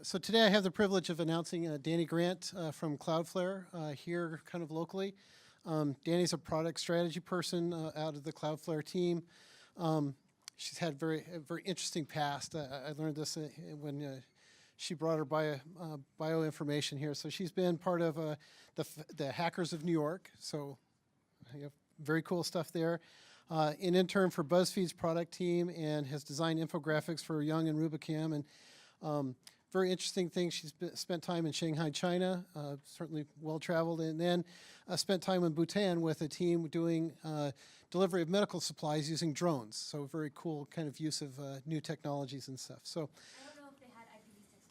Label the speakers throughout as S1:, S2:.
S1: So today I have the privilege of announcing Dani Grant from Cloudflare here kind of locally. Dani's a product strategy person out of the Cloudflare team. She's had a very interesting past. I learned this when she brought her bio information here. So she's been part of the Hackers of New York. So you have very cool stuff there. An intern for BuzzFeed's product team and has designed infographics for Young&Rubicam. And very interesting thing. She's spent time in Shanghai, China, certainly well-traveled, and then spent time in Bhutan with a team doing delivery of medical supplies using drones. So very cool kind of use of new technologies and stuff. So
S2: I don't know if they had IPv6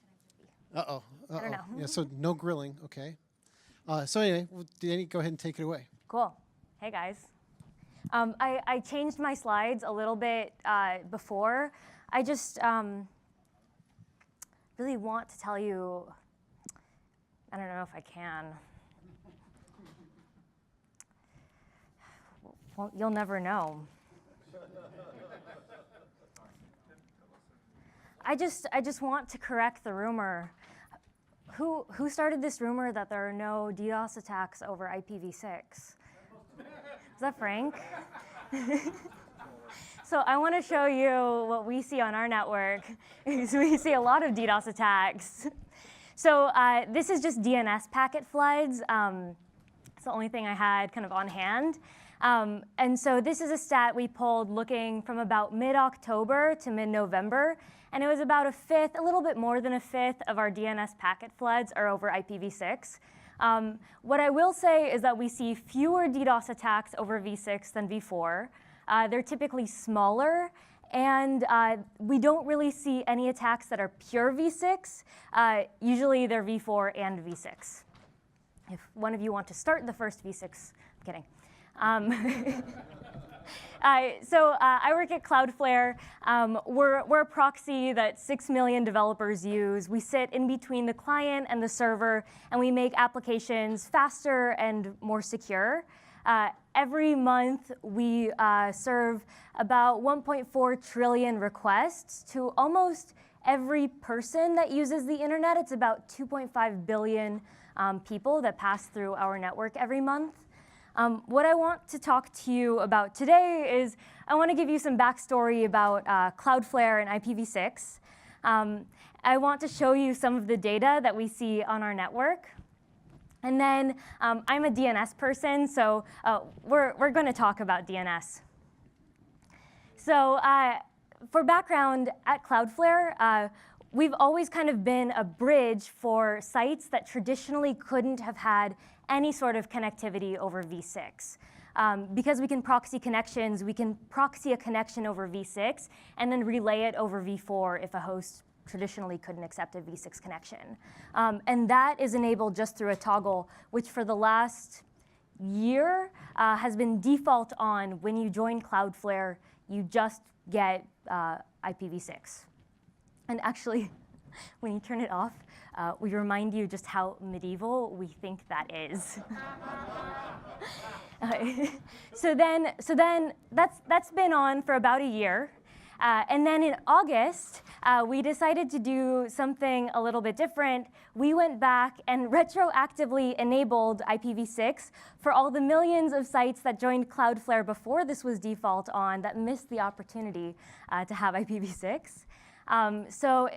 S2: connectivity.
S1: I
S2: don't know.
S1: Yeah, so no grilling, okay. So anyway, Dani, go ahead and take it away.
S2: Cool. Hey, guys. I changed my slides a little bit before. I just really want to tell you, I don't know if I can. Well, you'll never know. I just want to correct the rumor. Who started this rumor that there are no DDoS attacks over IPv6? Is that Frank? So I want to show you what we see on our network. We see a lot of DDoS attacks. So this is just DNS packet floods. It's the only thing I had kind of on hand. And so this is a stat we pulled looking from about mid-October to mid-November. And it was about a little bit more than a fifth of our DNS packet floods are over IPv6. What I will say is that we see fewer DDoS attacks over v6 than v4. They're typically smaller, and we don't really see any attacks that are pure v6. Usually they're v4 and v6. If one of you want to start the first v6, I'm kidding. I work at Cloudflare. We're a proxy that 6 million developers use. We sit in between the client and the server, and we make applications faster and more secure. Every month, we serve about 1.4 trillion requests to almost every person that uses the internet. It's about 2.5 billion people that pass through our network every month. What I want to talk to you about today is I want to give you some backstory about Cloudflare and IPv6. I want to show you some of the data that we see on our network. And then I'm a DNS person, so we're going to talk about DNS. So for background, at Cloudflare, we've always kind of been a bridge for sites that traditionally couldn't have had any sort of connectivity over v6. Because we can proxy connections, we can proxy a connection over v6 and then relay it over v4 if a host traditionally couldn't accept a v6 connection. And that is enabled just through a toggle, which for the last year has been default on when you join Cloudflare, you just get IPv6. And actually, when you turn it off, we remind you just how medieval we think that is. So then that's been on for about a year. And then in August, we decided to do something a little bit different. We went back and retroactively enabled IPv6 for all the millions of sites that joined Cloudflare before this was default on that missed the opportunity to have IPv6. So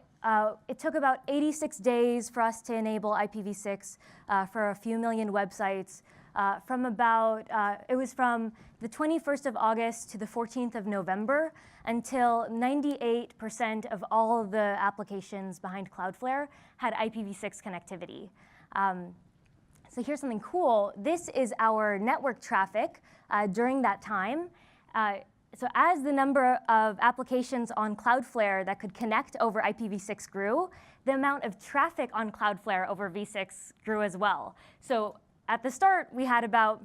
S2: it took about 86 days for us to enable IPv6 for a few million websites. It was from the 21st of August to the 14th of November until 98% of all of the applications behind Cloudflare had IPv6 connectivity. So here's something cool. This is our network traffic during that time. So as the number of applications on Cloudflare that could connect over IPv6 grew, the amount of traffic on Cloudflare over v6 grew as well. So at the start, we had about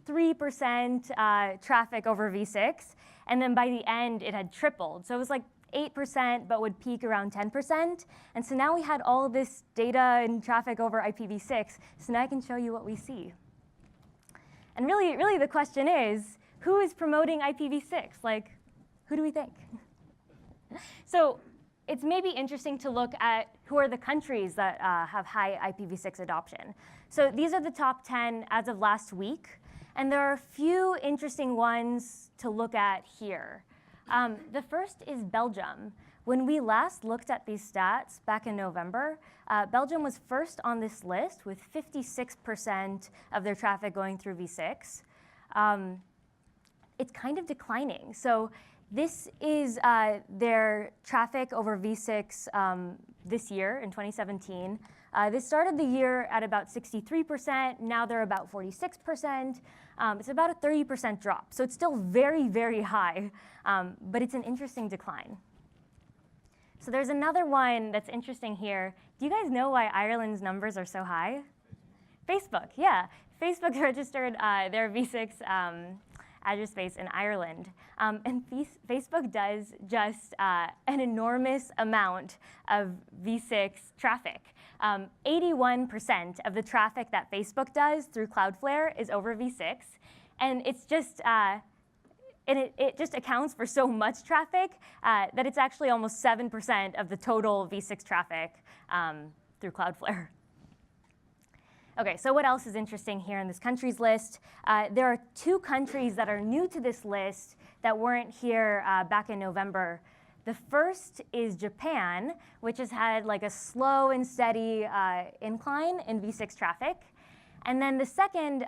S2: 3% traffic over v6. And then by the end, it had tripled. So it was like 8%, but would peak around 10%. And so now we had all of this data and traffic over IPv6. So now I can show you what we see. And really the question is, who is promoting IPv6? Like, who do we think? So it's maybe interesting to look at who are the countries that have high IPv6 adoption. So these are the top 10 as of last week. And there are a few interesting ones to look at here. The first is Belgium. When we last looked at these stats back in November, Belgium was first on this list with 56% of their traffic going through V6. It's kind of declining. So this is their traffic over V6 this year in 2017. They started the year at about 63%. Now they're about 46%. It's about a 30% drop. So it's still very, very high, but it's an interesting decline. So there's another one that's interesting here. Do you guys know why Ireland's numbers are so high? Facebook, yeah. Facebook registered their V6 address space in Ireland. And Facebook does just an enormous amount of V6 traffic. 81% of the traffic that Facebook does through Cloudflare is over V6. And it's just, it just accounts for so much traffic that it's actually almost 7% of the total V6 traffic through Cloudflare. OK, so what else is interesting here in this countries list? There are 2 countries that are new to this list that weren't here back in November. The first is Japan, which has had like a slow and steady incline in V6 traffic. And then the second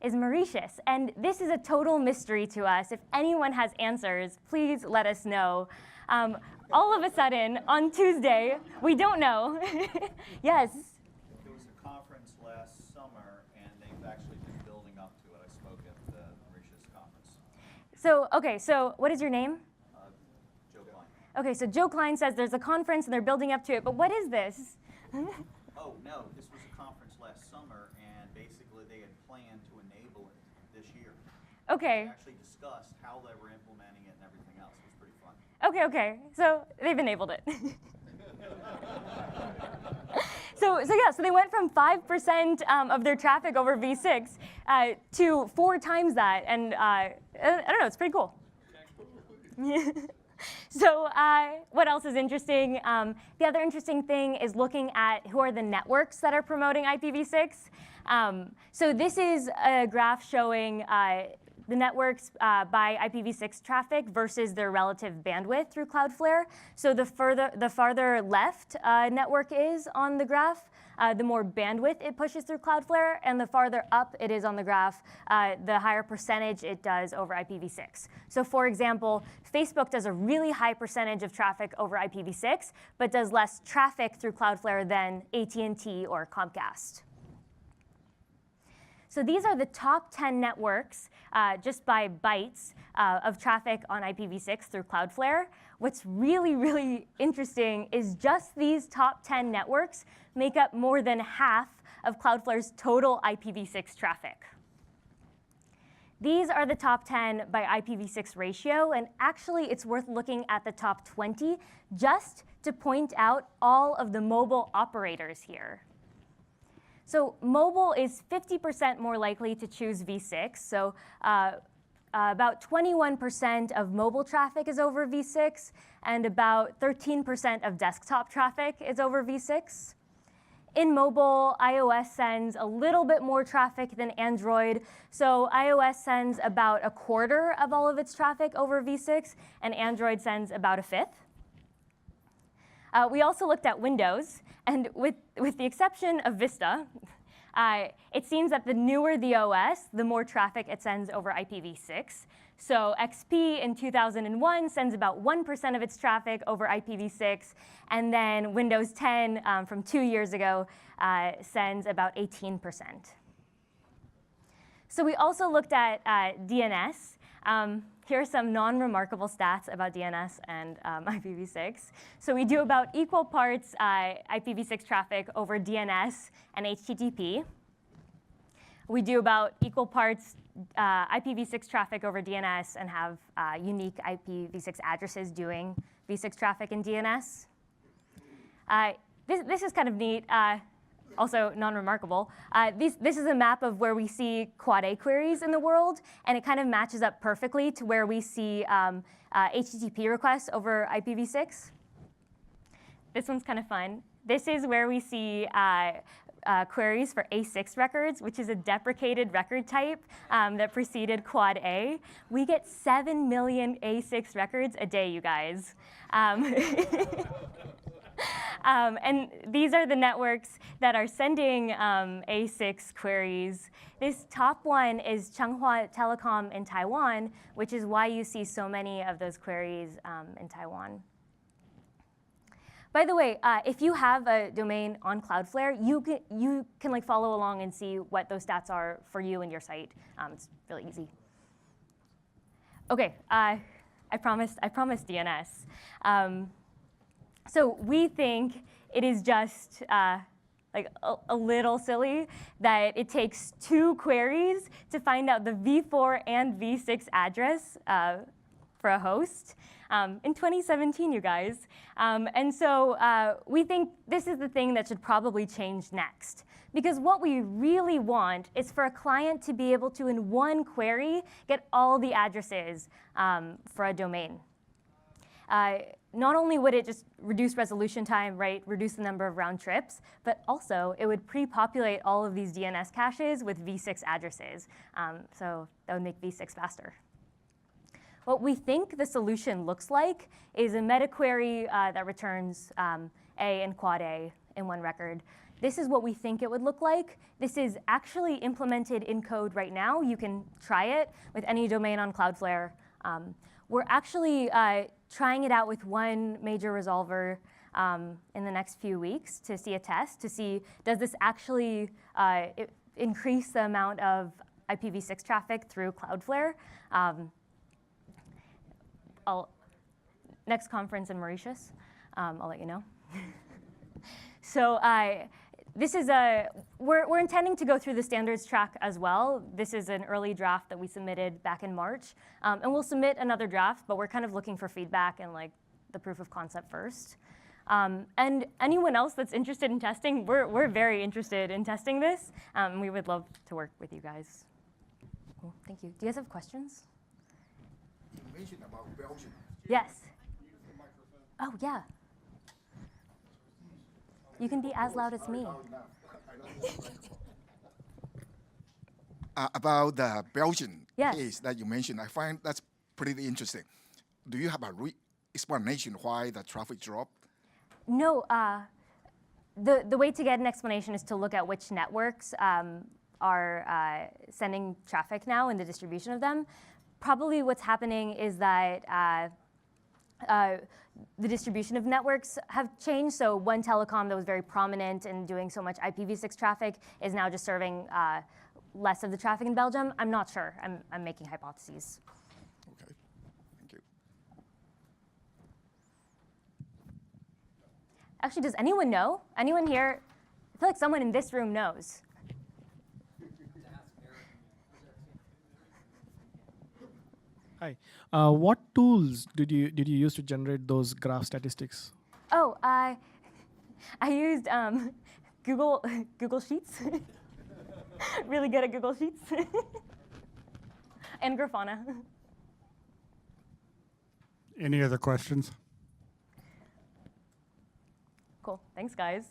S2: is Mauritius. And this is a total mystery to us. If anyone has answers, please let us know. All of a sudden, on Tuesday, we don't know. Yes?
S3: There was a conference last summer, and they've actually been building up to it. I spoke at the Mauritius conference.
S2: So, OK, so what is your name?
S3: Joe Klein.
S2: OK, so Joe Klein says there's a conference, and they're building up to it. But what is this?
S3: Oh, no, this was a conference last summer, and basically they had planned to enable it this year.
S2: OK.
S3: They actually discussed how they were implementing it and everything else. It was pretty fun.
S2: OK. So they've enabled it. So they went from 5% of their traffic over V6 to 4 times that. And I don't know, it's pretty cool. So what else is interesting? The other interesting thing is looking at who are the networks that are promoting IPv6. So this is a graph showing the networks by IPv6 traffic versus their relative bandwidth through Cloudflare. So the farther left network is on the graph, the more bandwidth it pushes through Cloudflare, and the farther up it is on the graph, the higher percentage it does over IPv6. So for example, Facebook does a really high percentage of traffic over IPv6, but does less traffic through Cloudflare than AT&T or Comcast. So these are the top 10 networks, just by bytes, of traffic on IPv6 through Cloudflare. What's really, really interesting is just these top 10 networks make up more than half of Cloudflare's total IPv6 traffic. These are the top 10 by IPv6 ratio. And actually, it's worth looking at the top 20 just to point out all of the mobile operators here. So mobile is 50% more likely to choose V6. So about 21% of mobile traffic is over V6, and about 13% of desktop traffic is over V6. In mobile, iOS sends a little bit more traffic than Android. So iOS sends about a quarter of all of its traffic over V6, and Android sends about a fifth. We also looked at Windows. And with the exception of Vista, it seems that the newer the OS, the more traffic it sends over IPv6. So XP in 2001 sends about 1% of its traffic over IPv6. And then Windows 10 from 2 years ago sends about 18%. So we also looked at DNS. Here are some non-remarkable stats about DNS and IPv6. So we do about equal parts IPv6 traffic over DNS and HTTP. We do about equal parts IPv6 traffic over DNS and have unique IPv6 addresses doing V6 traffic in DNS. This is kind of neat. Also non-remarkable. This is a map of where we see Quad A queries in the world, and it kind of matches up perfectly to where we see HTTP requests over IPv6. This one's kind of fun. This is where we see queries for A6 records, which is a deprecated record type that preceded Quad A. We get 7 million A6 records a day, you guys. And these are the networks that are sending A6 queries. This top one is Changhua Telecom in Taiwan, which is why you see so many of those queries in Taiwan. By the way, if you have a domain on Cloudflare, you can like follow along and see what those stats are for you and your site. It's really easy. OK, I promised DNS. So we think it is just like a little silly that it takes 2 queries to find out the v4 and v6 address for a host. In 2017, you guys. And so we think this is the thing that should probably change next. Because what we really want is for a client to be able to, in one query, get all the addresses for a domain. Not only would it just reduce resolution time, right, reduce the number of round trips, but also it would pre-populate all of these DNS caches with v6 addresses. So that would make v6 faster. What we think the solution looks like is a Metaquery that returns A and Quad A in one record. This is what we think it would look like. This is actually implemented in code right now. You can try it with any domain on Cloudflare. We're actually trying it out with one major resolver in the next few weeks to see a test, to see does this actually increase the amount of IPv6 traffic through Cloudflare. Next conference in Mauritius, I'll let you know. So this is we're intending to go through the standards track as well. This is an early draft that we submitted back in March. And we'll submit another draft, but we're kind of looking for feedback and like the proof of concept first. And anyone else that's interested in testing, we're very interested in testing this. We would love to work with you guys. Cool, thank you. Do you guys have questions?
S4: You mentioned about Belgium.
S2: Yes. Oh, yeah. You can be as loud as me.
S4: About the Belgian
S2: Yes.
S4: case that you mentioned, I find that's pretty interesting. Do you have a explanation why the traffic dropped?
S2: No. The way to get an explanation is to look at which networks are sending traffic now and the distribution of them. Probably what's happening is that the distribution of networks have changed. So one telecom that was very prominent in doing so much IPv6 traffic is now just serving less of the traffic in Belgium. I'm not sure. I'm making hypotheses.
S4: Okay, thank you.
S2: Actually, does anyone know? Anyone here? I feel like someone in this room knows.
S5: Hi. What tools did you use to generate those graph statistics?
S2: Oh, I used Google Sheets. Really good at Google Sheets. And Grafana.
S6: Any other questions?
S2: Cool. Thanks, guys.